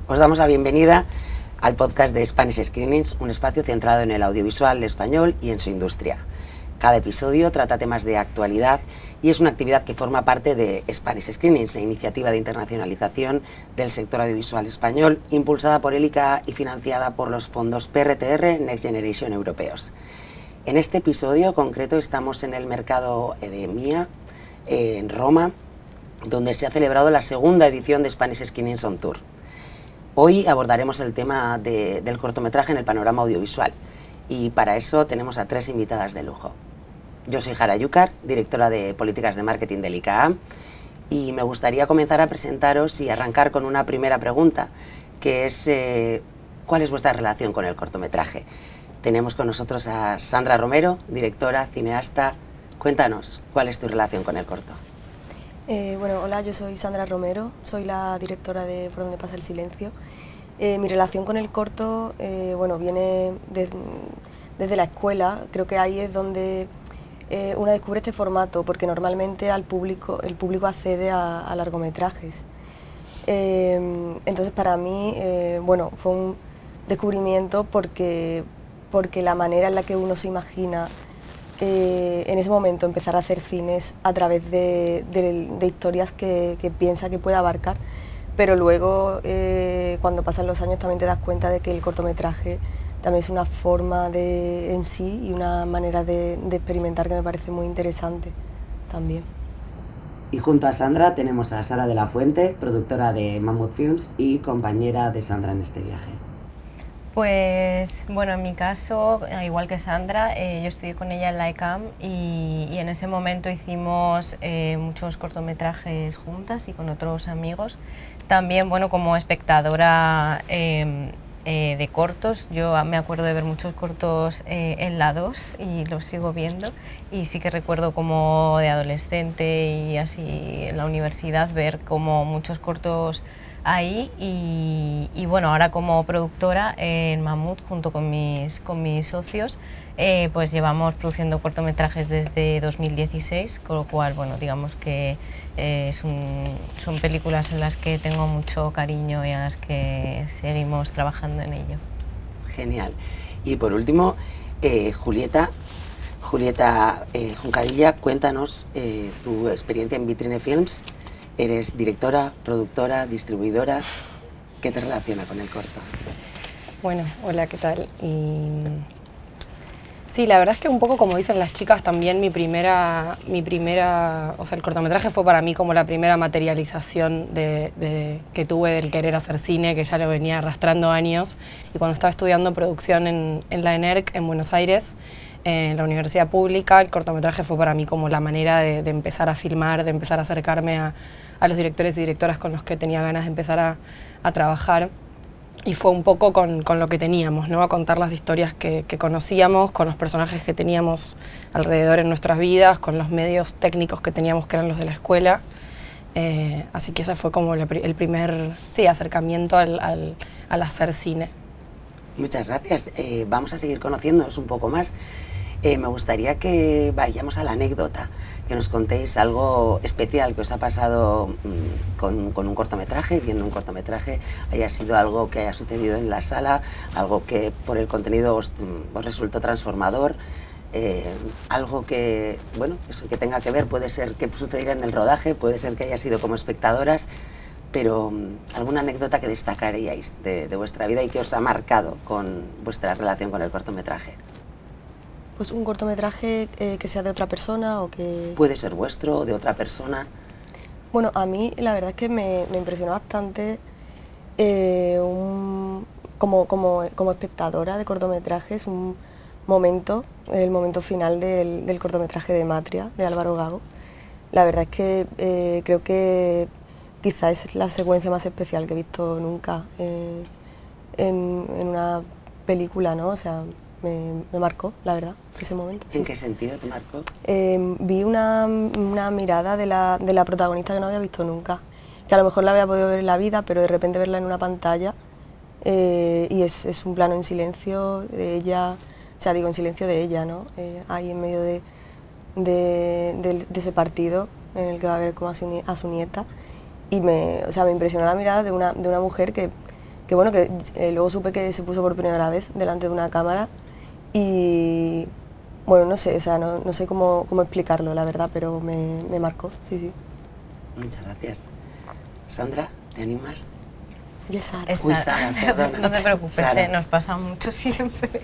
Os damos la bienvenida al podcast de Spanish Screenings, un espacio centrado en el audiovisual español y en su industria. Cada episodio trata temas de actualidad y es una actividad que forma parte de Spanish Screenings, la iniciativa de internacionalización del sector audiovisual español, impulsada por el ICA y financiada por los fondos PRTR Next Generation europeos. En este episodio concreto estamos en el mercado de MIA, en Roma, donde se ha celebrado la segunda edición de Spanish Screenings on Tour. Hoy abordaremos el tema del cortometraje en el panorama audiovisual y para eso tenemos a tres invitadas de lujo. Yo soy Jara Yúcar, directora de Políticas de Marketing del ICA, y me gustaría comenzar a presentaros y arrancar con una primera pregunta, que es ¿cuál es vuestra relación con el cortometraje? Tenemos con nosotros a Sandra Romero, directora, cineasta. Cuéntanos, ¿cuál es tu relación con el corto? Bueno, hola, yo soy Sandra Romero, soy la directora de Por donde pasa el silencio. Mi relación con el corto, bueno, viene desde la escuela. Creo que ahí es donde uno descubre este formato, porque normalmente el público accede a largometrajes. Entonces para mí, bueno, fue un descubrimiento porque la manera en la que uno se imagina en ese momento empezar a hacer cines a través de historias que piensa que puede abarcar, pero luego cuando pasan los años también te das cuenta de que el cortometraje también es una forma en sí y una manera de experimentar que me parece muy interesante también. Y junto a Sandra tenemos a Sara de la Fuente, productora de Mammoth Films y compañera de Sandra en este viaje. Pues bueno, en mi caso, igual que Sandra, yo estudié con ella en la ECAM y en ese momento hicimos muchos cortometrajes juntas y con otros amigos. También, bueno, como espectadora de cortos, yo me acuerdo de ver muchos cortos en la 2 y los sigo viendo, y sí que recuerdo como de adolescente y así en la universidad ver como muchos cortos ahí y bueno, ahora como productora en Mammoth junto con mis socios pues llevamos produciendo cortometrajes desde 2016, con lo cual bueno, digamos que son películas en las que tengo mucho cariño y a las que seguimos trabajando en ello. Genial. Y por último, Julieta Juncadilla, cuéntanos tu experiencia en Vitrine Films. Eres directora, productora, distribuidora. ¿Qué te relaciona con el corto? Bueno, hola, ¿qué tal? Sí, la verdad es que un poco como dicen las chicas también, mi primera, o sea, el cortometraje fue para mí como la primera materialización que tuve del querer hacer cine, que ya lo venía arrastrando años. Y cuando estaba estudiando producción en la ENERC, en Buenos Aires, en la universidad pública, el cortometraje fue para mí como la manera de empezar a filmar, de empezar a acercarme a los directores y directoras con los que tenía ganas de empezar a trabajar. Y fue un poco con lo que teníamos, ¿no? A contar las historias que conocíamos, con los personajes que teníamos alrededor en nuestras vidas, con los medios técnicos que teníamos, que eran los de la escuela. Así que ese fue como el primer acercamiento al hacer cine. Muchas gracias. Vamos a seguir conociéndonos un poco más. Me gustaría que vayamos a la anécdota, que nos contéis algo especial que os ha pasado con un cortometraje, viendo un cortometraje, haya sido algo que haya sucedido en la sala, algo que por el contenido os resultó transformador, algo que, bueno, eso que tenga que ver, puede ser que sucediera en el rodaje, puede ser que haya sido como espectadoras, pero alguna anécdota que destacaríais de vuestra vida y que os ha marcado con vuestra relación con el cortometraje. Pues un cortometraje que sea de otra persona o que... Puede ser vuestro o de otra persona. Bueno, a mí la verdad es que me impresionó bastante como espectadora de cortometrajes, el momento final del cortometraje de Matria, de Álvaro Gago. La verdad es que creo que quizás es la secuencia más especial que he visto nunca en una película, ¿no? O sea, me marcó, la verdad, ese momento. ¿En qué sentido te marcó? Vi una mirada de la protagonista que no había visto nunca, que a lo mejor la había podido ver en la vida, pero de repente verla en una pantalla y es un plano en silencio de ella, o sea, digo en silencio de ella, ¿no? Ahí en medio de ese partido en el que va a ver como a su nieta, y me impresionó la mirada de una mujer que bueno, que luego supe que se puso por primera vez delante de una cámara y bueno, no sé, o sea, no sé cómo explicarlo, la verdad, pero me marcó, sí, sí. Muchas gracias. Sandra, ¿te animas? Y Sara. Uy, Sara, perdona. No te preocupes, Sara. nos pasa mucho siempre.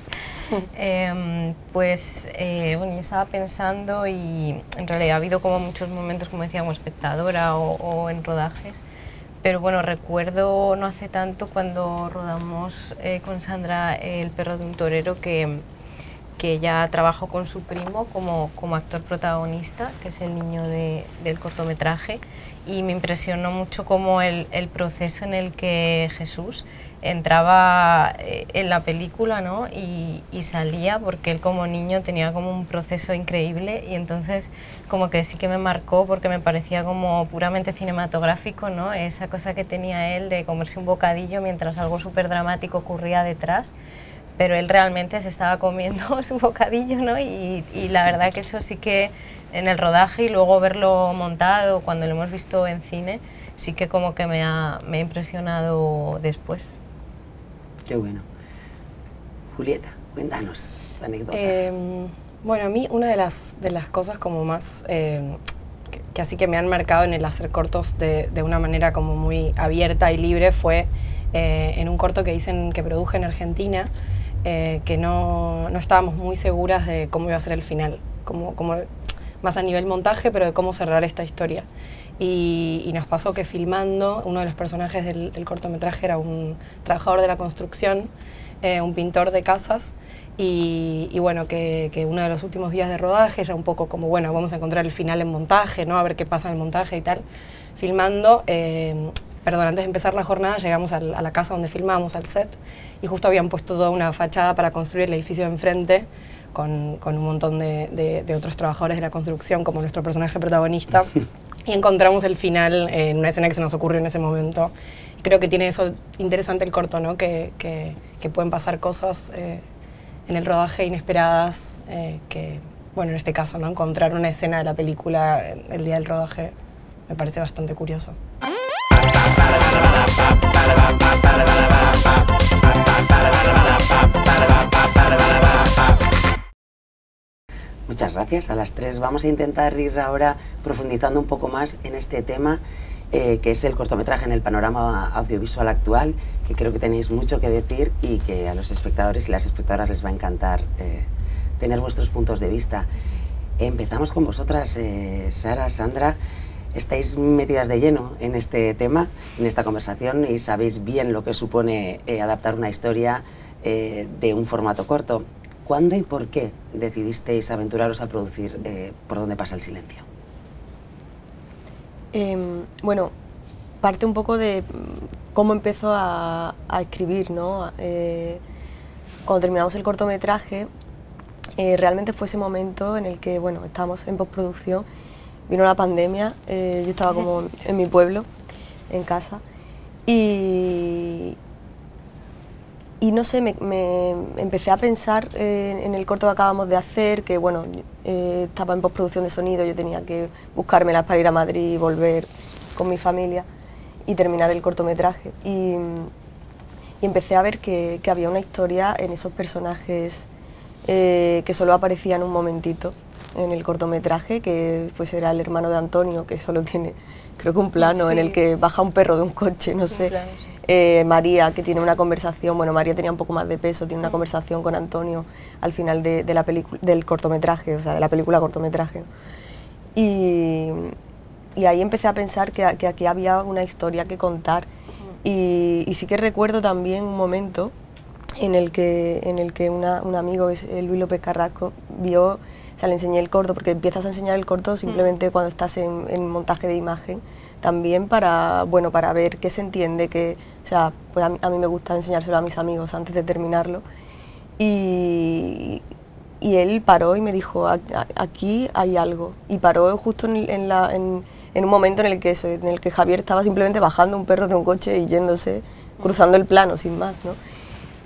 Bueno, yo estaba pensando y en realidad ha habido como muchos momentos, como decía, como espectadora o en rodajes, pero bueno, recuerdo no hace tanto cuando rodamos con Sandra El perro de un torero que ella trabajó con su primo como actor protagonista, que es el niño del cortometraje, y me impresionó mucho como el proceso en el que Jesús entraba en la película, ¿no? y salía, porque él como niño tenía como un proceso increíble, y entonces como que sí que me marcó porque me parecía como puramente cinematográfico, ¿no? Esa cosa que tenía él de comerse un bocadillo mientras algo súper dramático ocurría detrás, pero él realmente se estaba comiendo su bocadillo, ¿no? Y la verdad que eso sí que en el rodaje y luego verlo montado, cuando lo hemos visto en cine, sí que como que me ha impresionado después. Qué bueno. Julieta, cuéntanos tu anécdota. Bueno, a mí una de las cosas como más que así que me han marcado en el hacer cortos de una manera como muy abierta y libre fue en un corto que produje en Argentina, que no estábamos muy seguras de cómo iba a ser el final, como más a nivel montaje, pero de cómo cerrar esta historia. Y nos pasó que filmando, uno de los personajes del cortometraje era un trabajador de la construcción, un pintor de casas, y bueno, que uno de los últimos días de rodaje, ya un poco como, bueno, vamos a encontrar el final en montaje, ¿no? A ver qué pasa en el montaje y tal. Filmando, antes de empezar la jornada llegamos a la casa donde filmamos, al set, y justo habían puesto toda una fachada para construir el edificio de enfrente, con un montón de otros trabajadores de la construcción, como nuestro personaje protagonista, y encontramos el final en una escena que se nos ocurrió en ese momento. Y creo que tiene eso interesante el corto, ¿no? Que pueden pasar cosas en el rodaje inesperadas, que, bueno, en este caso, ¿no? Encontrar una escena de la película el día del rodaje me parece bastante curioso. Muchas gracias a las tres. Vamos a intentar ir ahora profundizando un poco más en este tema, que es el cortometraje en el panorama audiovisual actual, que creo que tenéis mucho que decir y que a los espectadores y las espectadoras les va a encantar tener vuestros puntos de vista. Empezamos con vosotras, Sara, Sandra. Estáis metidas de lleno en este tema, en esta conversación, y sabéis bien lo que supone adaptar una historia de un formato corto. ¿Cuándo y por qué decidisteis aventuraros a producir Por dónde pasa el silencio? Bueno, parte un poco de cómo empezó a escribir, ¿no? Cuando terminamos el cortometraje, realmente fue ese momento en el que, bueno, estábamos en postproducción, vino la pandemia, yo estaba como en mi pueblo, en casa, y no sé, me empecé a pensar en el corto que acabamos de hacer, que bueno, estaba en postproducción de sonido, yo tenía que buscármelas para ir a Madrid y volver con mi familia y terminar el cortometraje. Y empecé a ver que había una historia en esos personajes que solo aparecían un momentito en el cortometraje, que pues era el hermano de Antonio, que solo tiene, creo que un plano, sí, en el que baja un perro de un coche, no sé. Plano, sí. María, que tiene una conversación, bueno, María tenía un poco más de peso, tiene una conversación con Antonio al final de la película, del cortometraje, o sea, de la película cortometraje. Y ahí empecé a pensar que aquí había una historia que contar. Y sí que recuerdo también un momento en el que un amigo, es Luis López Carrasco, vio, o sea, le enseñé el corto, porque empiezas a enseñar el corto simplemente cuando estás en montaje de imagen, también para, bueno, para ver qué se entiende, o sea, pues a mí me gusta enseñárselo a mis amigos antes de terminarlo. Y él paró y me dijo, aquí hay algo. Y paró justo en un momento en el que Javier estaba simplemente bajando un perro de un coche y yéndose, cruzando el plano, sin más, ¿no?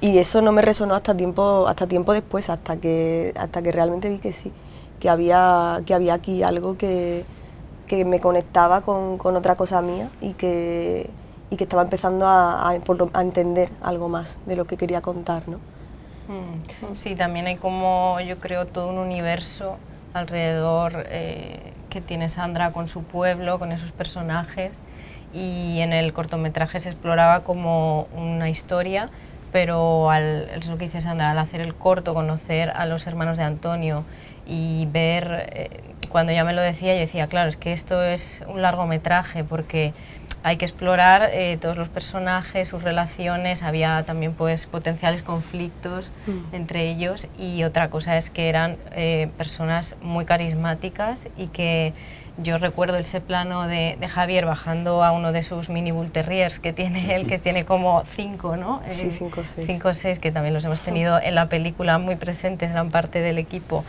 Y eso no me resonó hasta tiempo después, hasta que realmente vi que sí, que había aquí algo que me conectaba con otra cosa mía y que y que estaba empezando a entender algo más de lo que quería contar, ¿no? Sí, también hay como, yo creo, todo un universo alrededor que tiene Sandra con su pueblo, con esos personajes, y en el cortometraje se exploraba como una historia, pero es lo que dice Sandra, al hacer el corto, conocer a los hermanos de Antonio y ver, cuando ella me lo decía, yo decía, claro, es que esto es un largometraje porque hay que explorar todos los personajes, sus relaciones, había también pues potenciales conflictos entre ellos, y otra cosa es que eran personas muy carismáticas, y que yo recuerdo ese plano de Javier bajando a uno de sus mini bull terriers que tiene él, que tiene como 5, ¿no? Sí, 5 o 6. 5 o 6, que también los hemos tenido en la película muy presentes, gran parte del equipo.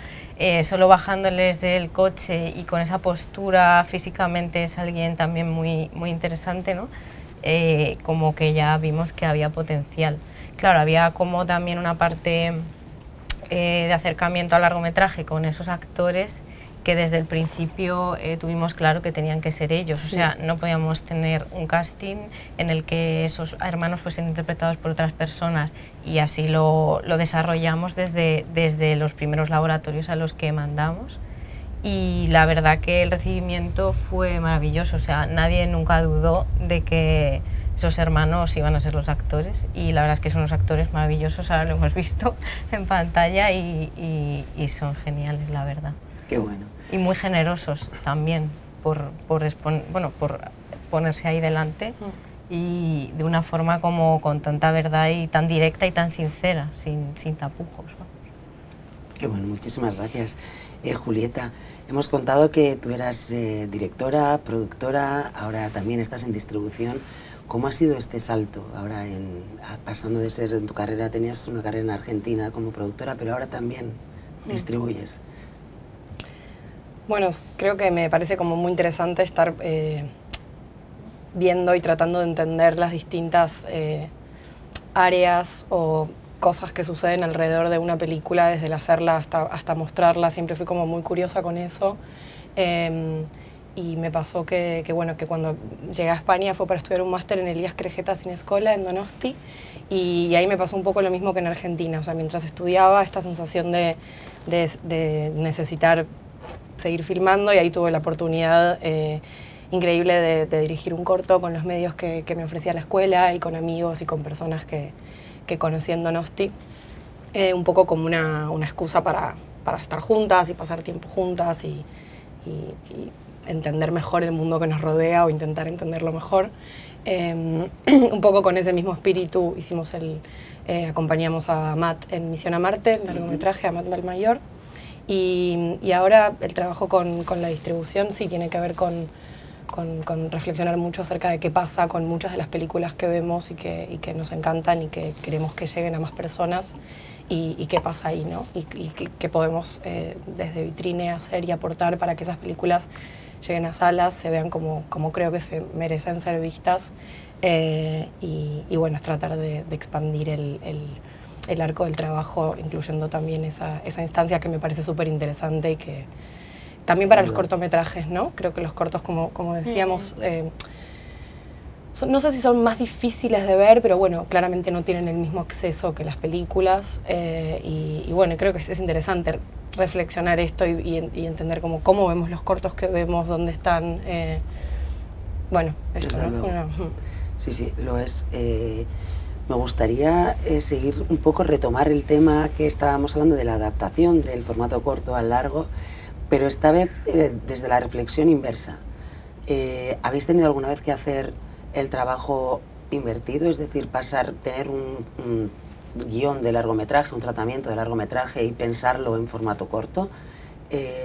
Solo bajándoles del coche y con esa postura físicamente es alguien también muy, muy interesante, ¿no? Como que ya vimos que había potencial. Claro, había como también una parte de acercamiento al largometraje con esos actores que desde el principio tuvimos claro que tenían que ser ellos. Sí. O sea, no podíamos tener un casting en el que esos hermanos fuesen interpretados por otras personas, y así lo desarrollamos desde los primeros laboratorios a los que mandamos, y la verdad que el recibimiento fue maravilloso. O sea, nadie nunca dudó de que esos hermanos iban a ser los actores, y la verdad es que son unos actores maravillosos, ahora lo hemos visto en pantalla, y son geniales, la verdad. Qué bueno. Y muy generosos también por ponerse ahí delante, y de una forma como con tanta verdad y tan directa y tan sincera, sin tapujos, ¿no? Qué bueno, muchísimas gracias. Julieta, hemos contado que tú eras directora, productora, ahora también estás en distribución. ¿Cómo ha sido este salto ahora, pasando de ser, en tu carrera, tenías una carrera en Argentina como productora, pero ahora también distribuyes? Bueno, creo que me parece como muy interesante estar viendo y tratando de entender las distintas áreas o cosas que suceden alrededor de una película, desde el hacerla hasta mostrarla. Siempre fui como muy curiosa con eso. Y me pasó que cuando llegué a España fue para estudiar un máster en Elías Crejeta Cinescola en Donosti, y ahí me pasó un poco lo mismo que en Argentina. O sea, mientras estudiaba, esta sensación de necesitar seguir filmando, y ahí tuve la oportunidad increíble de dirigir un corto con los medios que me ofrecía la escuela, y con amigos y con personas que conocí en Donosti, un poco como una excusa para estar juntas y pasar tiempo juntas y entender mejor el mundo que nos rodea, o intentar entenderlo mejor. Un poco con ese mismo espíritu hicimos acompañamos a Matt en Misión a Marte, el largometraje, a Matt Valmayor. Y ahora el trabajo con la distribución sí tiene que ver con reflexionar mucho acerca de qué pasa con muchas de las películas que vemos y que nos encantan y que queremos que lleguen a más personas, y qué pasa ahí, ¿no? Y qué podemos desde Vitrine hacer y aportar para que esas películas lleguen a salas, se vean como creo que se merecen ser vistas, y bueno, es tratar de expandir el arco del trabajo, incluyendo también esa instancia que me parece súper interesante, y que también para los cortometrajes, ¿no? Creo que los cortos, como decíamos, no sé si son más difíciles de ver, pero bueno, claramente no tienen el mismo acceso que las películas, y bueno, creo que es interesante reflexionar esto y entender cómo vemos los cortos que vemos, dónde están, bueno, eso, ¿no? Sí, lo es. Me gustaría seguir un poco, retomar el tema que estábamos hablando de la adaptación del formato corto al largo, pero esta vez desde la reflexión inversa. ¿Habéis tenido alguna vez que hacer el trabajo invertido? Es decir, tener un guión de largometraje, un tratamiento de largometraje, y pensarlo en formato corto.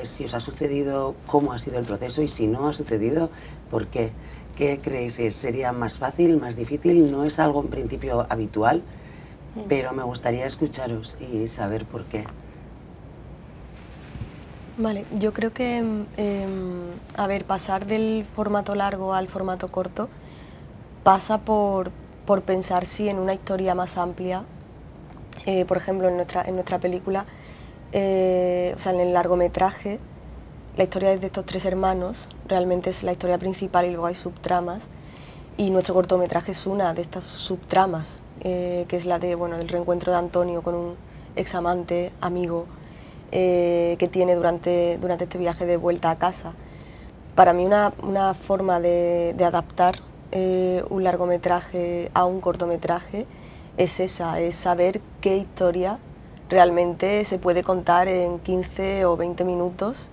Si os ha sucedido, ¿cómo ha sido el proceso? Y si no ha sucedido, ¿por qué? ¿Qué creéis? ¿Sería más fácil, más difícil? No es algo en principio habitual, pero me gustaría escucharos y saber por qué. Vale, yo creo que, pasar del formato largo al formato corto pasa por pensar si en una historia más amplia, por ejemplo en nuestra película, o sea, en el largometraje, la historia de estos tres hermanos realmente es la historia principal, y luego hay subtramas, y nuestro cortometraje es una de estas subtramas, que es la de, bueno, del reencuentro de Antonio con un examante, amigo, que tiene durante este viaje de vuelta a casa. Para mí una forma de adaptar un largometraje a un cortometraje es esa, es saber qué historia realmente se puede contar en 15 o 20 minutos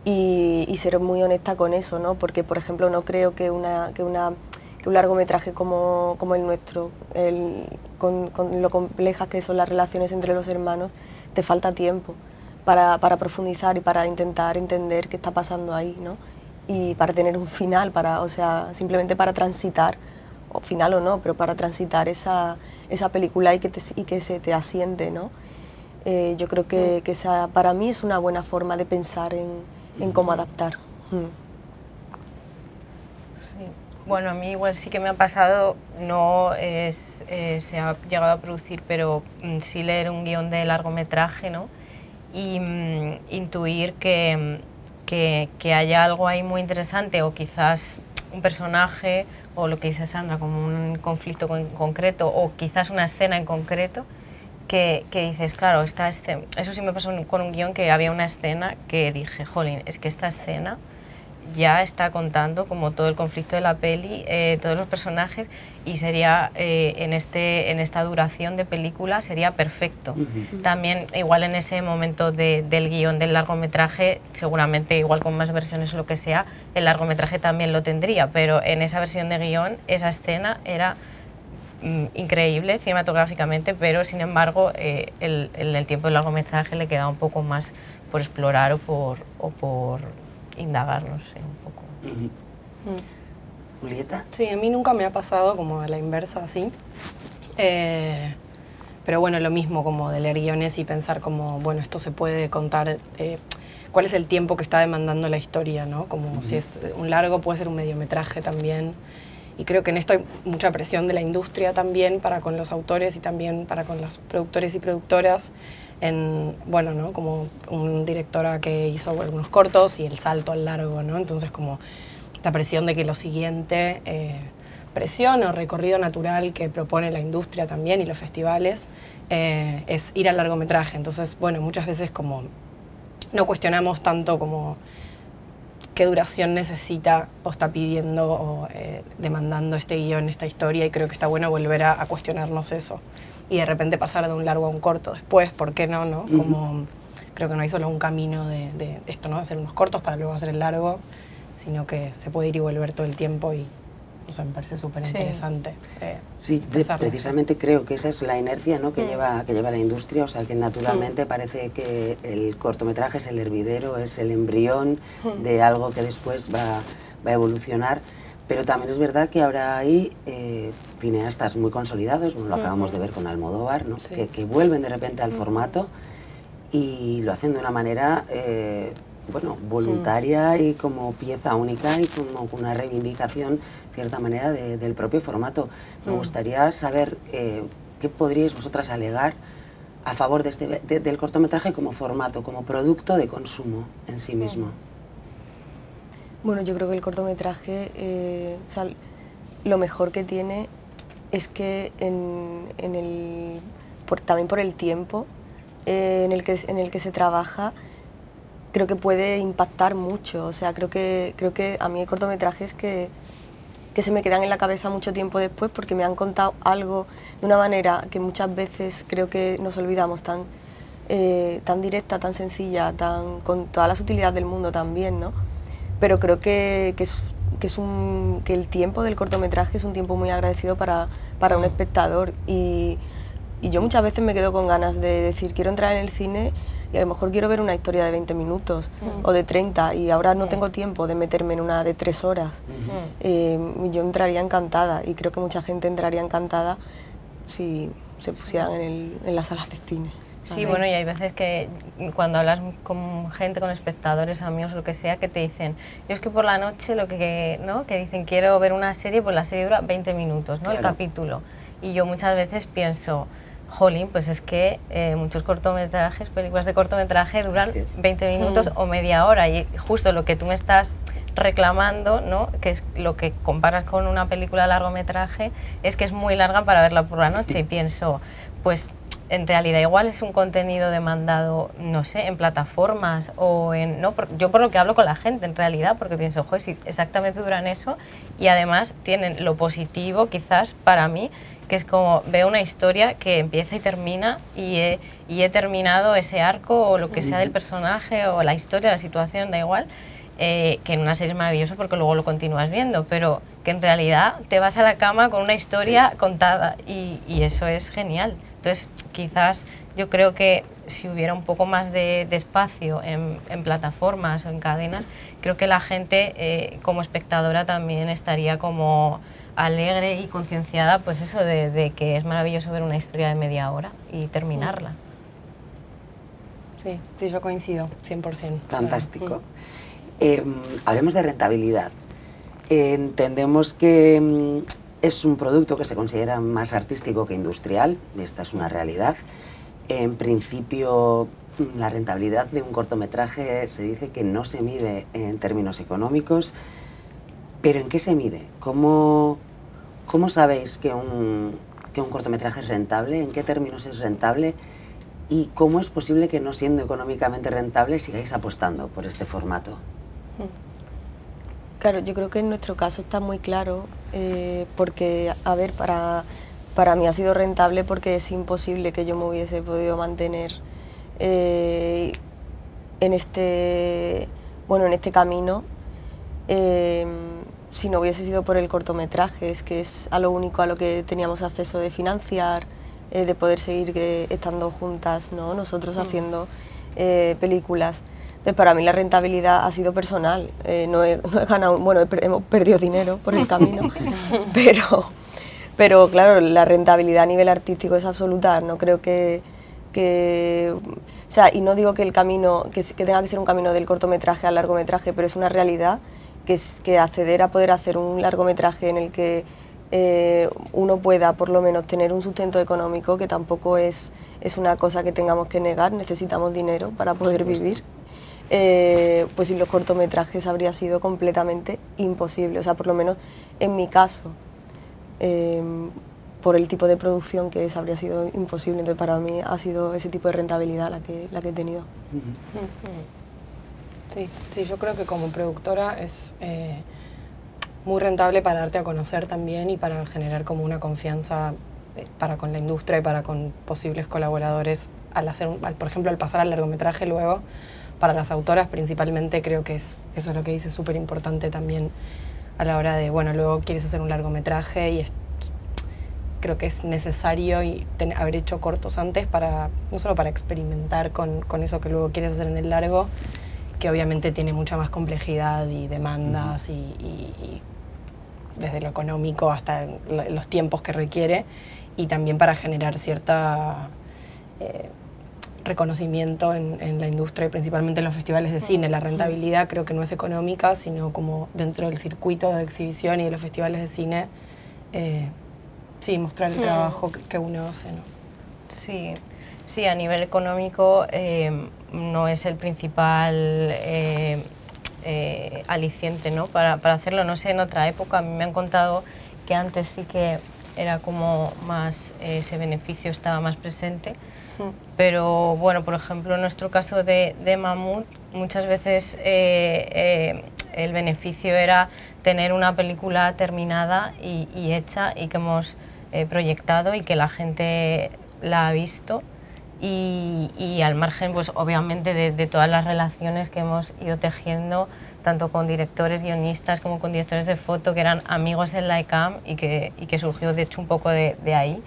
y ser muy honesta con eso, ¿no? Porque, por ejemplo, no creo que un largometraje como el nuestro, con lo complejas que son las relaciones entre los hermanos, te falta tiempo para profundizar y para intentar entender qué está pasando ahí, ¿no? Y para tener un final, o sea, simplemente para transitar, o final o no, pero para transitar esa película y que se te asiente, ¿no? Yo creo que esa, para mí, es una buena forma de pensar en cómo adaptar. Sí. Bueno, a mí igual sí que me ha pasado, no se ha llegado a producir, pero sí leer un guión de largometraje, ¿no? Y intuir que haya algo ahí muy interesante, o quizás un personaje, o lo que dice Sandra, como un conflicto concreto, o quizás una escena en concreto, que dices, claro, eso sí me pasó con un guión, que había una escena que dije, jolín, es que esta escena ya está contando como todo el conflicto de la peli, todos los personajes, y sería, en esta duración de película, sería perfecto. También, igual en ese momento del guión del largometraje, seguramente, igual con más versiones o lo que sea, el largometraje también lo tendría, pero en esa versión de guión, esa escena era increíble cinematográficamente, pero sin embargo, el tiempo del largometraje le queda un poco más por explorar o por indagar, no sé, un poco. ¿Julieta? Sí, a mí nunca me ha pasado como a la inversa, así. Pero bueno, lo mismo, como de leer guiones y pensar como, bueno, esto se puede contar, cuál es el tiempo que está demandando la historia, ¿no? Como si es un largo, puede ser un mediometraje también. Y creo que en esto hay mucha presión de la industria también para con los autores y también para con los productores y productoras. Bueno, ¿no? Como un directora que hizo algunos cortos y el salto al largo, ¿no? Entonces, como esta presión de que lo siguiente, presión o recorrido natural que propone la industria también y los festivales, es ir al largometraje. Entonces, bueno, muchas veces como no cuestionamos tanto como qué duración necesita o está pidiendo o demandando este guión, esta historia, y creo que está bueno volver a cuestionarnos eso. Y de repente pasar de un largo a un corto después, ¿por qué no? Como, creo que no hay solo un camino de esto, ¿no? Hacer unos cortos para luego hacer el largo, sino que se puede ir y volver todo el tiempo y, o sea, me parece súper interesante. Sí, precisamente creo que esa es la inercia, ¿no? que lleva la industria, o sea, que naturalmente parece que el cortometraje es el hervidero, es el embrión de algo que después va a evolucionar. Pero también es verdad que ahora hay cineastas muy consolidados, bueno, lo acabamos de ver con Almodóvar, ¿no? Sí. que vuelven de repente al formato y lo hacen de una manera bueno, voluntaria y como pieza única y como una reivindicación, de cierta manera, del propio formato. Me gustaría saber qué podríais vosotras alegar a favor del cortometraje como formato, como producto de consumo en sí mismo. Bueno, yo creo que el cortometraje, o sea, lo mejor que tiene es que también por el tiempo en el que se trabaja, creo que puede impactar mucho. O sea, creo que a mí hay cortometrajes que se me quedan en la cabeza mucho tiempo después porque me han contado algo de una manera que muchas veces creo que nos olvidamos, tan directa, tan sencilla, con toda la sutilidad del mundo también, ¿no? Pero creo que el tiempo del cortometraje es un tiempo muy agradecido para un espectador, y yo muchas veces me quedo con ganas de decir, quiero entrar en el cine y a lo mejor quiero ver una historia de 20 minutos o de 30, y ahora no tengo tiempo de meterme en una de 3 horas. Yo entraría encantada, y creo que mucha gente entraría encantada si se pusieran en las salas de cine. Sí, bueno, y hay veces que cuando hablas con gente, con espectadores, amigos, lo que sea, que te dicen, yo es que por la noche ¿no? que dicen, quiero ver una serie, pues la serie dura 20 minutos, ¿no? Claro. El capítulo. Y yo muchas veces pienso, jolín, pues es que muchos cortometrajes, películas de cortometraje duran 20 minutos o media hora, y justo lo que tú me estás reclamando, ¿no? Que es lo que comparas con una película largometraje, es que es muy larga para verla por la noche, y pienso, pues en realidad igual es un contenido demandado, no sé, en plataformas o en... No, yo por lo que hablo con la gente en realidad, porque pienso, joder, si exactamente duran eso, y además tienen lo positivo quizás para mí, que es como veo una historia que empieza y termina, y he terminado ese arco o lo que sea del personaje o la historia, la situación, da igual, que en una serie es maravilloso porque luego lo continúas viendo, pero que en realidad te vas a la cama con una historia contada, y eso es genial. Entonces, quizás yo creo que si hubiera un poco más de espacio en plataformas o en cadenas, creo que la gente como espectadora también estaría como alegre y concienciada, pues eso, de que es maravilloso ver una historia de media hora y terminarla. Sí, sí, yo coincido, 100%. Fantástico. Hablemos de rentabilidad. Entendemos que es un producto que se considera más artístico que industrial, y esta es una realidad. En principio, la rentabilidad de un cortometraje se dice que no se mide en términos económicos, pero ¿en qué se mide? ¿Cómo sabéis que un cortometraje es rentable? ¿En qué términos es rentable? ¿Y cómo es posible que no siendo económicamente rentable sigáis apostando por este formato? Claro, yo creo que en nuestro caso está muy claro, porque, a ver, para mí ha sido rentable porque es imposible que yo me hubiese podido mantener en este camino si no hubiese sido por el cortometraje. Es que es a lo único a lo que teníamos acceso de financiar, de poder seguir estando juntas, ¿no? Nosotros haciendo películas. Entonces, para mí la rentabilidad ha sido personal. No he ganado, bueno, hemos perdido dinero por el camino, pero claro, la rentabilidad a nivel artístico es absoluta. No creo o sea, y no digo que el camino, que tenga que ser un camino del cortometraje al largometraje, pero es una realidad que acceder a poder hacer un largometraje en el que uno pueda por lo menos tener un sustento económico, que tampoco es una cosa que tengamos que negar, necesitamos dinero para poder vivir. Pues sin los cortometrajes habría sido completamente imposible, o sea, por lo menos en mi caso, por el tipo de producción que es, habría sido imposible. Entonces, para mí ha sido ese tipo de rentabilidad la que he tenido. Sí, yo creo que como productora es muy rentable para darte a conocer también y para generar como una confianza para con la industria y para con posibles colaboradores al hacer, por ejemplo, al pasar al largometraje luego. Para las autoras principalmente creo que eso es lo que dice, súper importante también a la hora de, bueno, luego quieres hacer un largometraje y creo que es necesario haber hecho cortos antes no solo para experimentar con eso que luego quieres hacer en el largo, que obviamente tiene mucha más complejidad y demandas y desde lo económico hasta los tiempos que requiere, y también para generar cierta reconocimiento en la industria, principalmente en los festivales de cine. La rentabilidad creo que no es económica, sino como dentro del circuito de exhibición y de los festivales de cine, sí, mostrar el trabajo que uno hace, ¿no? Sí, a nivel económico no es el principal aliciente, ¿no? Para hacerlo. No sé, en otra época a mí me han contado que antes sí que era como más, ese beneficio estaba más presente. Pero bueno, por ejemplo, en nuestro caso de Mamut, muchas veces el beneficio era tener una película terminada y hecha, y que hemos proyectado y que la gente la ha visto, y al margen, pues obviamente, de todas las relaciones que hemos ido tejiendo, tanto con directores, guionistas, como con directores de foto, que eran amigos del ICAM y que surgió de hecho un poco de ahí.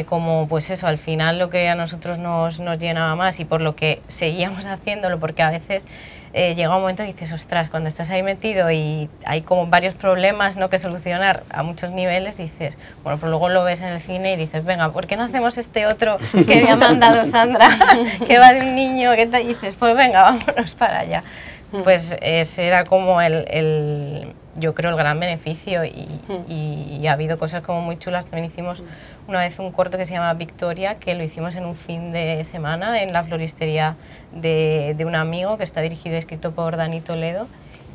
Como pues eso, al final lo que a nosotros nos llenaba más, y por lo que seguíamos haciéndolo, porque a veces llega un momento y dices, ostras, cuando estás ahí metido y hay como varios problemas, ¿no?, que solucionar a muchos niveles, dices, bueno, pero luego lo ves en el cine y dices, venga, ¿por qué no hacemos este otro que me ha mandado Sandra, que va de un niño, que tal? Y dices, pues venga, vámonos para allá. Pues ese era como yo creo el gran beneficio, y ha habido cosas como muy chulas. También hicimos una vez un corto que se llama Victoria, que lo hicimos en un fin de semana en la floristería de un amigo, que está dirigido y escrito por Dani Toledo,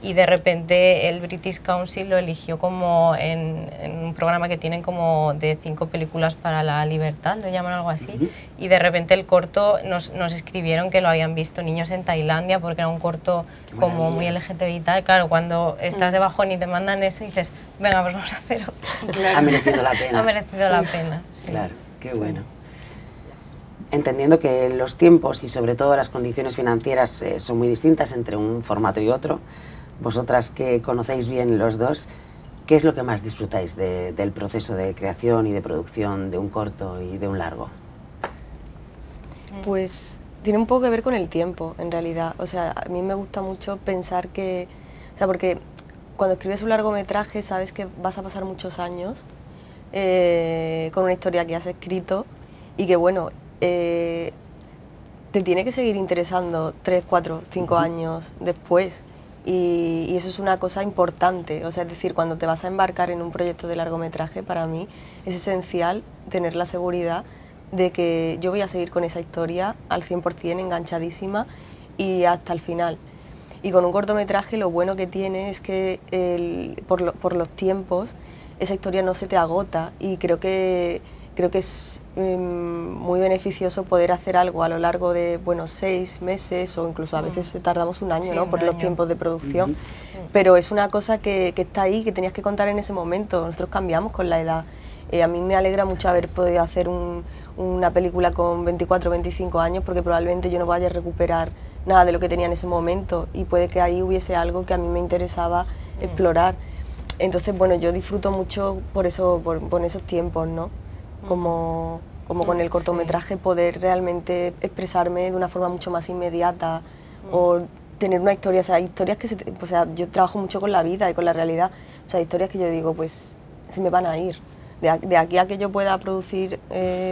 y de repente el British Council lo eligió como en un programa que tienen como de 5 películas para la libertad, lo llaman algo así, y de repente el corto nos escribieron que lo habían visto niños en Tailandia porque era un corto como muy LGTBI y tal. Claro, cuando estás de bajón y te mandan eso dices, venga, pues vamos a hacer otro. Claro. Ha merecido la pena. Ha merecido la pena, sí. Claro, qué bueno. Entendiendo que los tiempos y sobre todo las condiciones financieras son muy distintas entre un formato y otro, vosotras que conocéis bien los dos, ¿qué es lo que más disfrutáis del proceso de creación y de producción de un corto y de un largo? Pues tiene un poco que ver con el tiempo, en realidad. O sea, a mí me gusta mucho pensar que... O sea, porque cuando escribes un largometraje sabes que vas a pasar muchos años con una historia que has escrito y que, bueno, te tiene que seguir interesando 3, 4, 5 años después. Y eso es una cosa importante. O sea, es decir, cuando te vas a embarcar en un proyecto de largometraje, para mí es esencial tener la seguridad de que yo voy a seguir con esa historia al 100% enganchadísima y hasta el final. Y con un cortometraje lo bueno que tiene es que por los tiempos esa historia no se te agota, y creo que es muy beneficioso poder hacer algo a lo largo de 6 meses o incluso a veces tardamos un año, sí, ¿no? Por los tiempos de producción, pero es una cosa que está ahí, que tenías que contar en ese momento. Nosotros cambiamos con la edad. A mí me alegra mucho haber podido hacer una película con 24 o 25 años, porque probablemente yo no vaya a recuperar nada de lo que tenía en ese momento, y puede que ahí hubiese algo que a mí me interesaba explorar. Entonces, bueno, yo disfruto mucho por eso, por esos tiempos, ¿no? Como con el cortometraje poder realmente expresarme de una forma mucho más inmediata o tener una historia, o sea, historias que o sea, yo trabajo mucho con la vida y con la realidad, o sea, historias que yo digo, pues se me van a ir. De aquí a que yo pueda producir,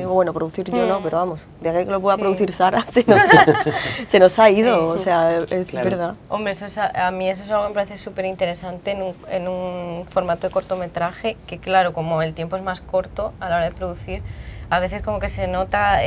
bueno, producir yo no, pero vamos, de aquí a que lo pueda producir Sara, se nos ha ido, o sea, es verdad. Hombre, a mí eso es algo que me parece súper interesante en un formato de cortometraje, que claro, como el tiempo es más corto a la hora de producir, a veces como que se nota,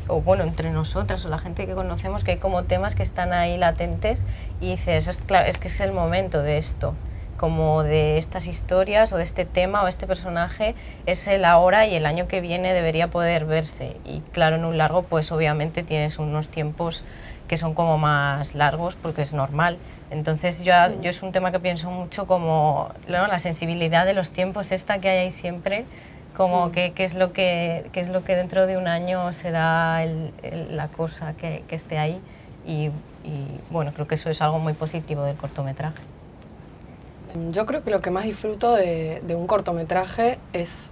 o bueno, entre nosotras o la gente que conocemos, que hay como temas que están ahí latentes y dices, claro, es que es el momento de esto, como de estas historias o de este tema o este personaje, es el ahora y el año que viene debería poder verse. Y claro, en un largo pues obviamente tienes unos tiempos que son como más largos porque es normal. Entonces yo es un tema que pienso mucho como, ¿no?, la sensibilidad de los tiempos esta que hay ahí siempre, como qué es lo que dentro de un año será la cosa que esté ahí, y bueno, creo que eso es algo muy positivo del cortometraje. Yo creo que lo que más disfruto de un cortometraje es,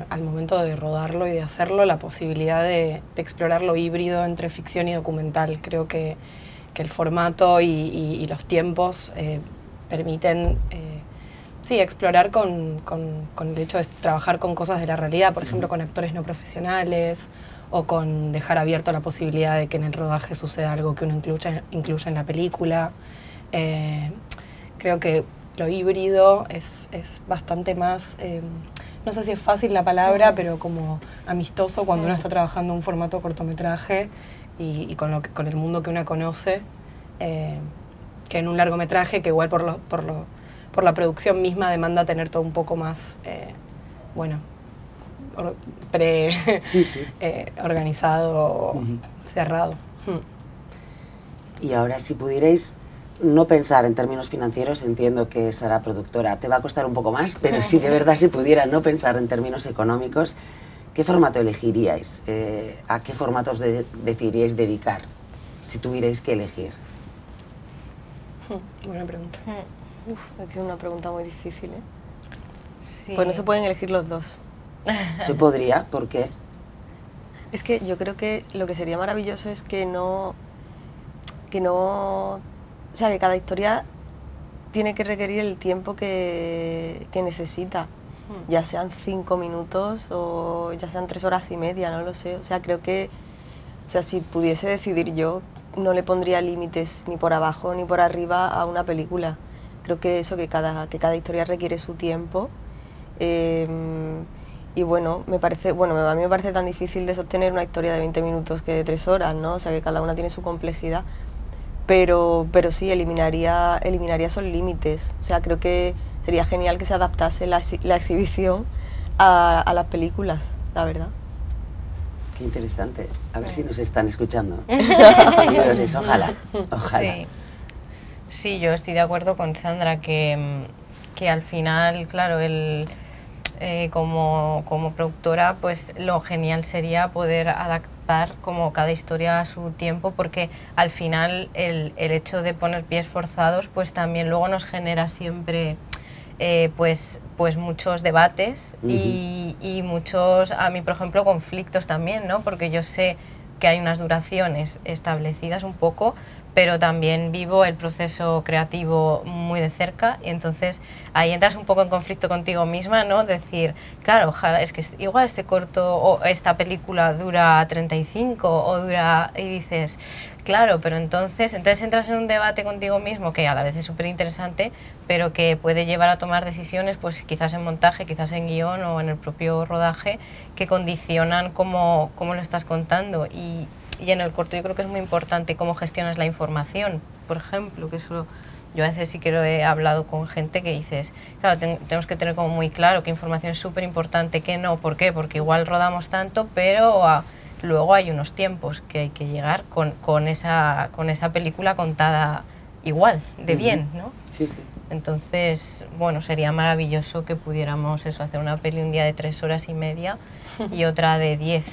al momento de rodarlo y de hacerlo, la posibilidad de explorar lo híbrido entre ficción y documental. Creo que el formato y los tiempos permiten explorar con el hecho de trabajar con cosas de la realidad, por ejemplo, con actores no profesionales, o con dejar abierto la posibilidad de que en el rodaje suceda algo que uno incluya en la película. Creo que lo híbrido es bastante más, no sé si es fácil la palabra, pero como amistoso cuando uno está trabajando en un formato cortometraje y con el mundo que uno conoce, que en un largometraje, que igual por la producción misma demanda tener todo un poco más, organizado, cerrado. Y ahora, si pudierais no pensar en términos financieros, entiendo que Sara, productora, te va a costar un poco más, pero si de verdad se pudiera no pensar en términos económicos, ¿qué formato elegiríais? ¿A qué formatos decidiríais dedicar si tuvierais que elegir? Buena pregunta. Es que es una pregunta muy difícil, ¿eh? Sí. Pues no se pueden elegir los dos. ¿Se podría? ¿Por qué? Es que yo creo que lo que sería maravilloso es que no, o sea, que cada historia tiene que requerir el tiempo que necesita, ya sean 5 minutos o ya sean 3 horas y media, no lo sé. O sea, creo que, o sea, si pudiese decidir yo, no le pondría límites ni por abajo ni por arriba a una película. Creo que eso, que cada historia requiere su tiempo. Y bueno, a mí me parece tan difícil de sostener una historia de 20 minutos que de 3 horas, ¿no? O sea, que cada una tiene su complejidad. pero sí, eliminaría esos límites. O sea, creo que sería genial que se adaptase la exhibición a las películas, la verdad. Qué interesante. A ver si nos están escuchando. Los seguidores, ojalá. Sí. Sí, yo estoy de acuerdo con Sandra que al final, claro, como productora, pues lo genial sería poder adaptar como cada historia a su tiempo, porque al final el hecho de poner pies forzados pues también luego nos genera siempre pues muchos debates y muchos, a mí por ejemplo, conflictos también, ¿no? Porque yo sé que hay unas duraciones establecidas un poco, pero también vivo el proceso creativo muy de cerca y entonces ahí entras un poco en conflicto contigo misma, ¿no? Decir, claro, ojalá, es que igual este corto o esta película dura 35 o dura... y dices, claro, pero entonces entras en un debate contigo mismo que a la vez es súper interesante, pero que puede llevar a tomar decisiones, pues quizás en montaje, quizás en guión o en el propio rodaje, que condicionan cómo lo estás contando. Y en el corto yo creo que es muy importante cómo gestionas la información, por ejemplo, que eso yo a veces sí que lo he hablado con gente que dices, claro, tenemos que tener como muy claro qué información es súper importante, qué no, ¿por qué? Porque igual rodamos tanto, pero luego hay unos tiempos que hay que llegar con esa película contada igual, de bien, ¿no? Sí, sí. Entonces, bueno, sería maravilloso que pudiéramos eso, hacer una peli un día de 3 horas y media y otra de 10.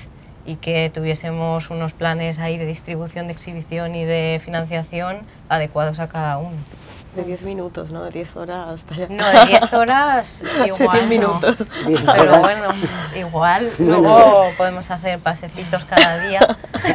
Y que tuviésemos unos planes ahí de distribución, de exhibición y de financiación adecuados a cada uno. De 10 minutos, ¿no? De 10 horas hasta ya. No, de 10 horas igual 10 minutos. No. Pero bueno, igual luego podemos hacer pasecitos cada día.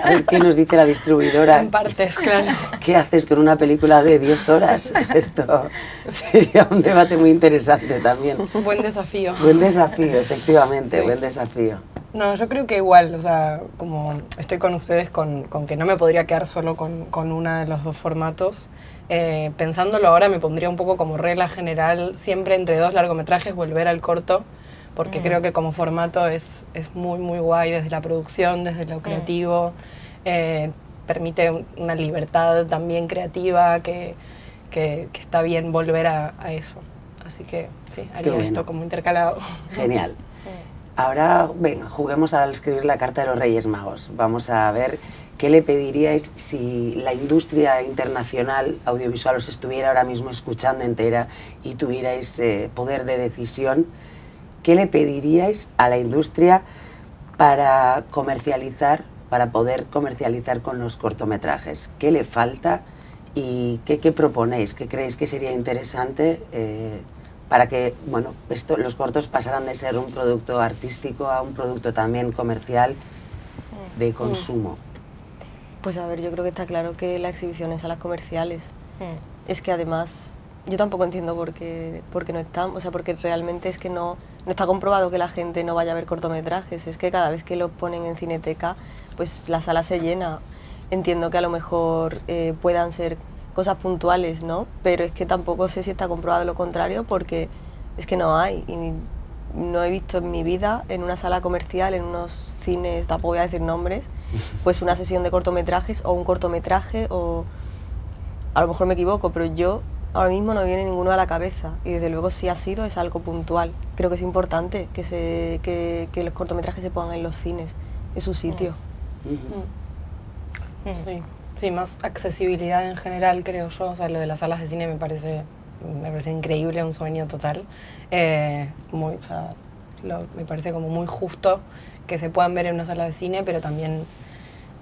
A ver qué nos dice la distribuidora. En partes, claro. ¿Qué haces con una película de 10 horas? Esto sería un debate muy interesante también. Buen desafío. Buen desafío, efectivamente, Sí. Buen desafío. No, yo creo que igual, o sea, como estoy con ustedes con que no me podría quedar solo con uno de los dos formatos. Pensándolo ahora me pondría un poco como regla general, siempre entre 2 largometrajes volver al corto, porque creo que como formato es muy, muy guay desde la producción, desde lo creativo, permite una libertad también creativa que está bien volver a eso. Así que sí, haría bueno. esto como intercalado. Genial. Ahora, venga, juguemos al escribir la carta de los Reyes Magos. Vamos a ver qué le pediríais si la industria internacional audiovisual os estuviera ahora mismo escuchando entera y tuvierais poder de decisión. ¿Qué le pediríais a la industria para comercializar, para poder comercializar con los cortometrajes? ¿Qué le falta y qué proponéis? ¿Qué creéis que sería interesante para que, bueno, los cortos pasaran de ser un producto artístico a un producto también comercial de consumo? Pues a ver, yo creo que está claro que la exhibición es a las comerciales. Es que además, yo tampoco entiendo por qué no están, o sea, porque realmente es que no está comprobado que la gente no vaya a ver cortometrajes, es que cada vez que los ponen en Cineteca, pues la sala se llena. Entiendo que a lo mejor puedan ser cosas puntuales, ¿no? Pero es que tampoco sé si está comprobado lo contrario, porque es que no hay. Y no he visto en mi vida, en una sala comercial, en unos cines, tampoco voy a decir nombres, pues una sesión de cortometrajes o un cortometraje, o a lo mejor me equivoco, pero yo ahora mismo no me viene ninguno a la cabeza. Y desde luego si ha sido, es algo puntual. Creo que es importante que los cortometrajes se pongan en los cines, en su sitio. Sí. Sí, más accesibilidad en general, creo yo. O sea, lo de las salas de cine me parece increíble, un sueño total. O sea, me parece como muy justo que se puedan ver en una sala de cine, pero también,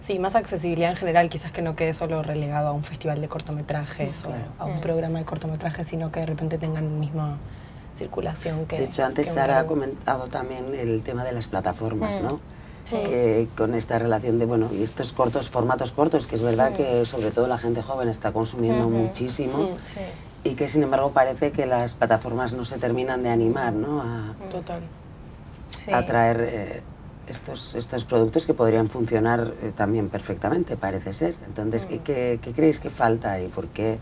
sí, más accesibilidad en general, quizás que no quede solo relegado a un festival de cortometrajes o a un programa de cortometrajes, sino que de repente tengan misma circulación. De hecho, antes Sara ha comentado también el tema de las plataformas, ¿no? Sí. Que con esta relación de, bueno, y estos formatos cortos, que es verdad que sobre todo la gente joven está consumiendo muchísimo, y que sin embargo parece que las plataformas no se terminan de animar, ¿no? Total. A traer estos productos que podrían funcionar también perfectamente, parece ser. Entonces, ¿qué creéis que falta y por qué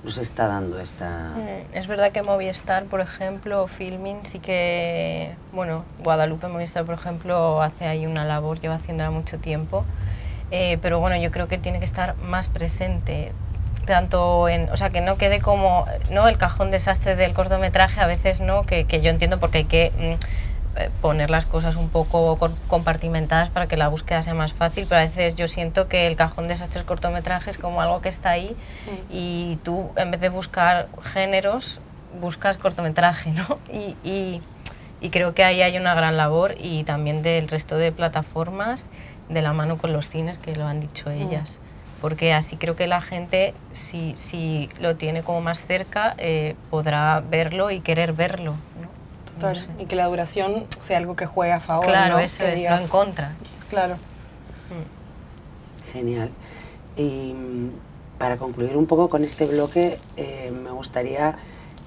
nos está dando esta...? Es verdad que Movistar, por ejemplo, Filmin, sí que, bueno, Guadalupe Movistar, por ejemplo, hace ahí una labor, lleva haciéndola mucho tiempo, pero bueno, yo creo que tiene que estar más presente. tanto en, o sea, que no quede como, ¿no?, el cajón desastre del cortometraje, a veces, ¿no?, que yo entiendo porque hay que poner las cosas un poco compartimentadas para que la búsqueda sea más fácil, pero a veces yo siento que el cajón desastre del cortometraje es como algo que está ahí y tú, en vez de buscar géneros, buscas cortometraje, ¿no? Y creo que ahí hay una gran labor, y también del resto de plataformas, de la mano con los cines, que lo han dicho ellas. Porque así creo que la gente, si lo tiene como más cerca, podrá verlo y querer verlo, ¿no? Total. No sé. Y que la duración sea algo que juegue a favor, claro, ¿no? Eso que es, digas, no en contra. Claro. Genial. Y para concluir un poco con este bloque, me gustaría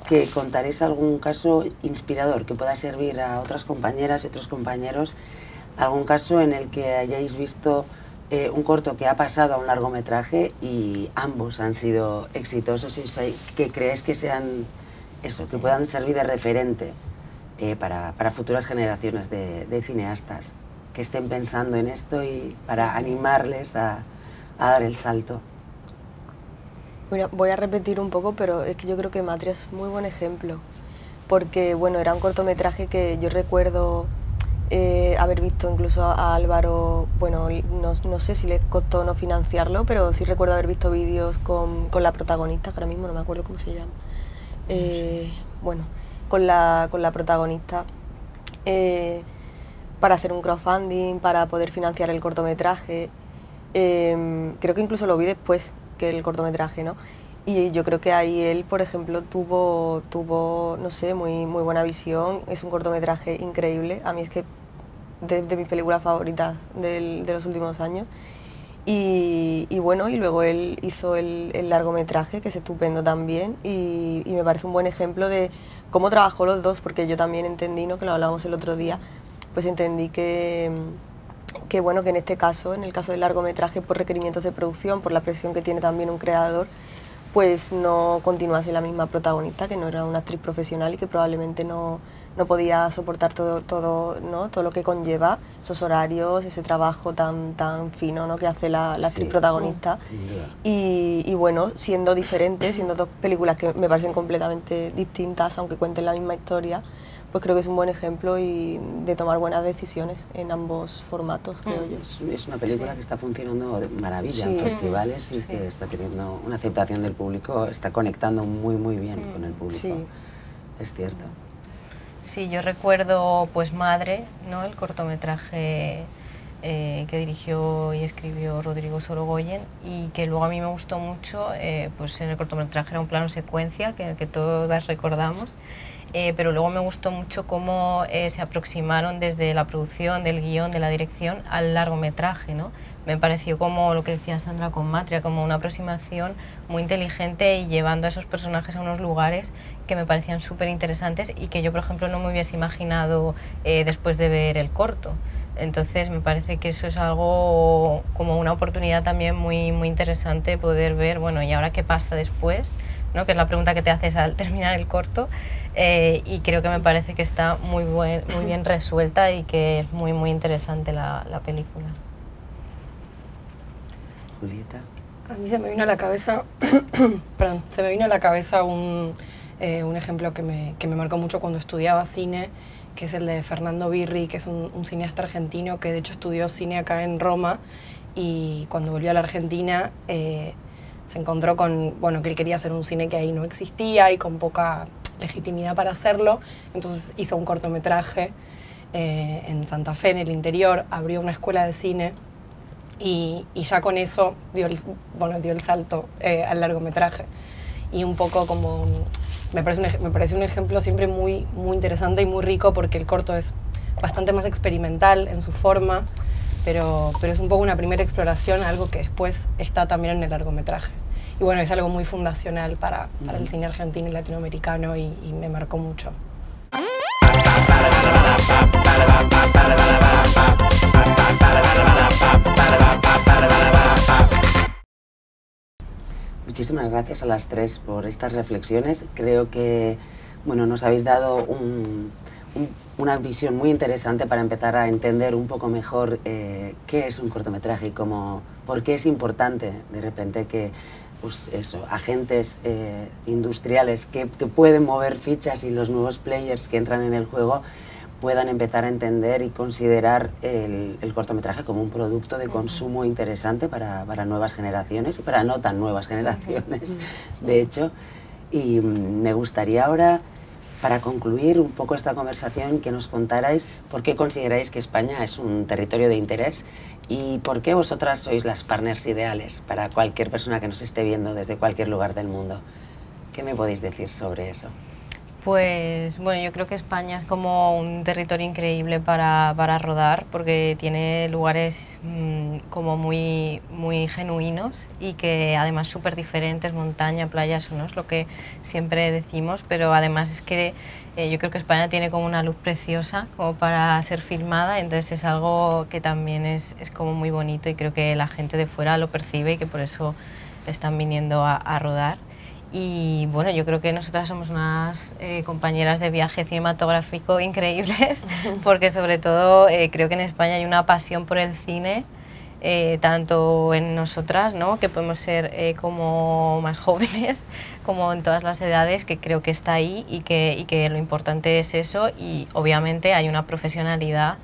que contaréis algún caso inspirador que pueda servir a otras compañeras y otros compañeros, algún caso en el que hayáis visto un corto que ha pasado a un largometraje y ambos han sido exitosos, y que creéis que sean eso, que puedan servir de referente para futuras generaciones de cineastas que estén pensando en esto, y para animarles a dar el salto. Mira, voy a repetir un poco, pero es que yo creo que Matria es muy buen ejemplo, porque bueno, era un cortometraje que yo recuerdo haber visto incluso a Álvaro, bueno, no sé si le costó no financiarlo, pero sí recuerdo haber visto vídeos con la protagonista, que ahora mismo no me acuerdo cómo se llama. Bueno, con la protagonista para hacer un crowdfunding, para poder financiar el cortometraje. Creo que incluso lo vi después que el cortometraje, ¿no? Y yo creo que ahí él, por ejemplo, tuvo no sé, muy buena visión. Es un cortometraje increíble. A mí es que de mis películas favoritas de los últimos años. Y bueno, y luego él hizo el largometraje, que es estupendo también, y me parece un buen ejemplo de cómo trabajó los dos, porque yo también entendí, ¿no?, que lo hablábamos el otro día, pues entendí que bueno, que en este caso, en el caso del largometraje, por requerimientos de producción, por la presión que tiene también un creador, pues no continuase la misma protagonista, que no era una actriz profesional y que probablemente no podía soportar todo, ¿no?, todo lo que conlleva esos horarios, ese trabajo tan fino, ¿no?, que hace la actriz protagonista. Sin duda. Y bueno, siendo diferentes, siendo dos películas que me parecen completamente distintas, aunque cuenten la misma historia, pues creo que es un buen ejemplo y de tomar buenas decisiones en ambos formatos, creo yo. Es una película que está funcionando de maravilla en festivales y que está teniendo una aceptación del público, está conectando muy bien con el público. Sí. Es cierto. Sí, yo recuerdo pues Madre, ¿no?, el cortometraje que dirigió y escribió Rodrigo Sorogoyen, y que luego a mí me gustó mucho, pues en el cortometraje era un plano secuencia que todas recordamos. Pero luego me gustó mucho cómo se aproximaron desde la producción, del guión, de la dirección, al largometraje, ¿no? Me pareció, como lo que decía Sandra con Matria, como una aproximación muy inteligente y llevando a esos personajes a unos lugares que me parecían súper interesantes y que yo, por ejemplo, no me hubiese imaginado después de ver el corto. Entonces me parece que eso es algo, como una oportunidad también muy interesante, poder ver, bueno, ¿y ahora qué pasa después?, ¿no?, que es la pregunta que te haces al terminar el corto, y creo que me parece que está muy bien resuelta y que es muy interesante la película. Julieta. A mí se me vino a la cabeza, perdón, se me vino a la cabeza un ejemplo que me marcó mucho cuando estudiaba cine, que es el de Fernando Birri, que es un cineasta argentino que de hecho estudió cine acá en Roma, y cuando volvió a la Argentina se encontró con, bueno, que él quería hacer un cine que ahí no existía y con poca legitimidad para hacerlo, entonces hizo un cortometraje en Santa Fe, en el interior, abrió una escuela de cine y ya con eso dio el salto al largometraje. Y un poco como, me parece un ejemplo siempre muy interesante y muy rico, porque el corto es bastante más experimental en su forma, pero es un poco una primera exploración a algo que después está también en el largometraje. Y bueno, es algo muy fundacional para el cine argentino y latinoamericano, y me marcó mucho. Muchísimas gracias a las tres por estas reflexiones. Creo que, bueno, nos habéis dado una visión muy interesante para empezar a entender un poco mejor qué es un cortometraje y por qué es importante de repente que pues eso, agentes industriales que pueden mover fichas y los nuevos players que entran en el juego puedan empezar a entender y considerar el cortometraje como un producto de consumo interesante para nuevas generaciones y para no tan nuevas generaciones, de hecho. Y me gustaría ahora, para concluir un poco esta conversación, que nos contarais por qué consideráis que España es un territorio de interés y por qué vosotras sois las partners ideales para cualquier persona que nos esté viendo desde cualquier lugar del mundo. ¿Qué me podéis decir sobre eso? Pues bueno, yo creo que España es como un territorio increíble para rodar porque tiene lugares como muy genuinos y que además súper diferentes, montaña, playa, eso no es lo que siempre decimos, pero además es que yo creo que España tiene como una luz preciosa como para ser filmada, entonces es algo que también es como muy bonito y creo que la gente de fuera lo percibe y que por eso están viniendo a rodar. Y bueno, yo creo que nosotras somos unas compañeras de viaje cinematográfico increíbles, porque sobre todo creo que en España hay una pasión por el cine, tanto en nosotras, ¿no?, que podemos ser como más jóvenes, como en todas las edades, que creo que está ahí y que lo importante es eso, y obviamente hay una profesionalidad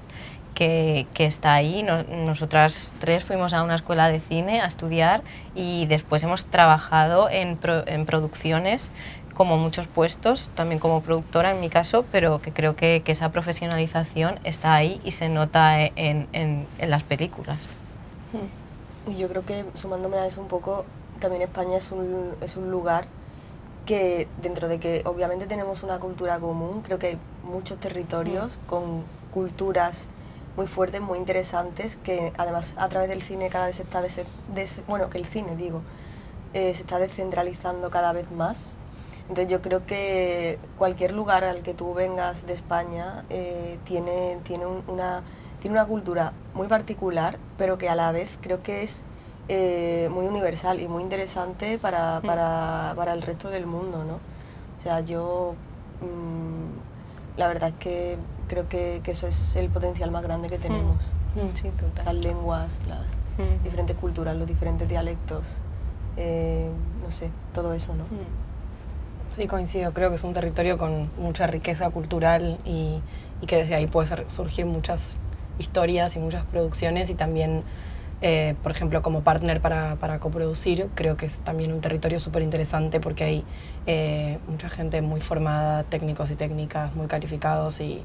que está ahí. Nosotras tres fuimos a una escuela de cine a estudiar y después hemos trabajado en producciones, como muchos puestos, también como productora en mi caso, pero que creo que esa profesionalización está ahí y se nota en las películas. Y yo creo que, sumándome a eso un poco, también España es un lugar que, dentro de que obviamente tenemos una cultura común, creo que hay muchos territorios con culturas muy fuertes, muy interesantes, que además a través del cine cada vez se está se está descentralizando cada vez más. Entonces yo creo que cualquier lugar al que tú vengas de España tiene una cultura muy particular, pero que a la vez creo que es muy universal y muy interesante para el resto del mundo, ¿no? O sea, yo la verdad es que creo que eso es el potencial más grande que tenemos. Sí, total. Las lenguas, las diferentes culturas, los diferentes dialectos, no sé, todo eso, ¿no? Sí, coincido. Creo que es un territorio con mucha riqueza cultural y que desde ahí puede surgir muchas historias y muchas producciones, y también, por ejemplo, como partner para coproducir, creo que es también un territorio súper interesante porque hay mucha gente muy formada, técnicos y técnicas muy calificados y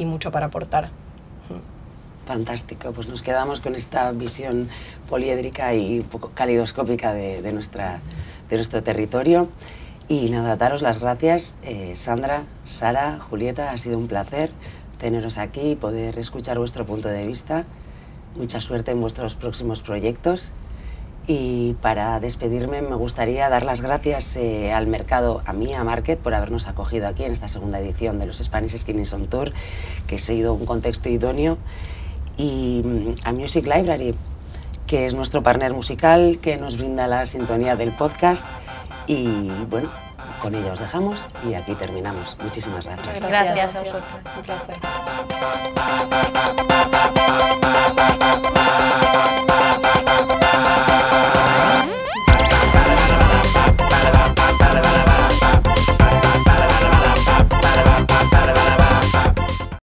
mucho para aportar. Fantástico, pues nos quedamos con esta visión poliédrica y un poco calidoscópica de nuestro territorio. Y nada, daros las gracias, Sandra, Sara, Julieta, ha sido un placer teneros aquí y poder escuchar vuestro punto de vista. Mucha suerte en vuestros próximos proyectos. Y para despedirme me gustaría dar las gracias al mercado, a Mia Market, por habernos acogido aquí en esta segunda edición de los Spanish Screenings on Tour, que ha sido un contexto idóneo, y a Music Library, que es nuestro partner musical, que nos brinda la sintonía del podcast. Y bueno, con ello os dejamos y aquí terminamos. Muchísimas gracias. Gracias a vosotros. Un placer.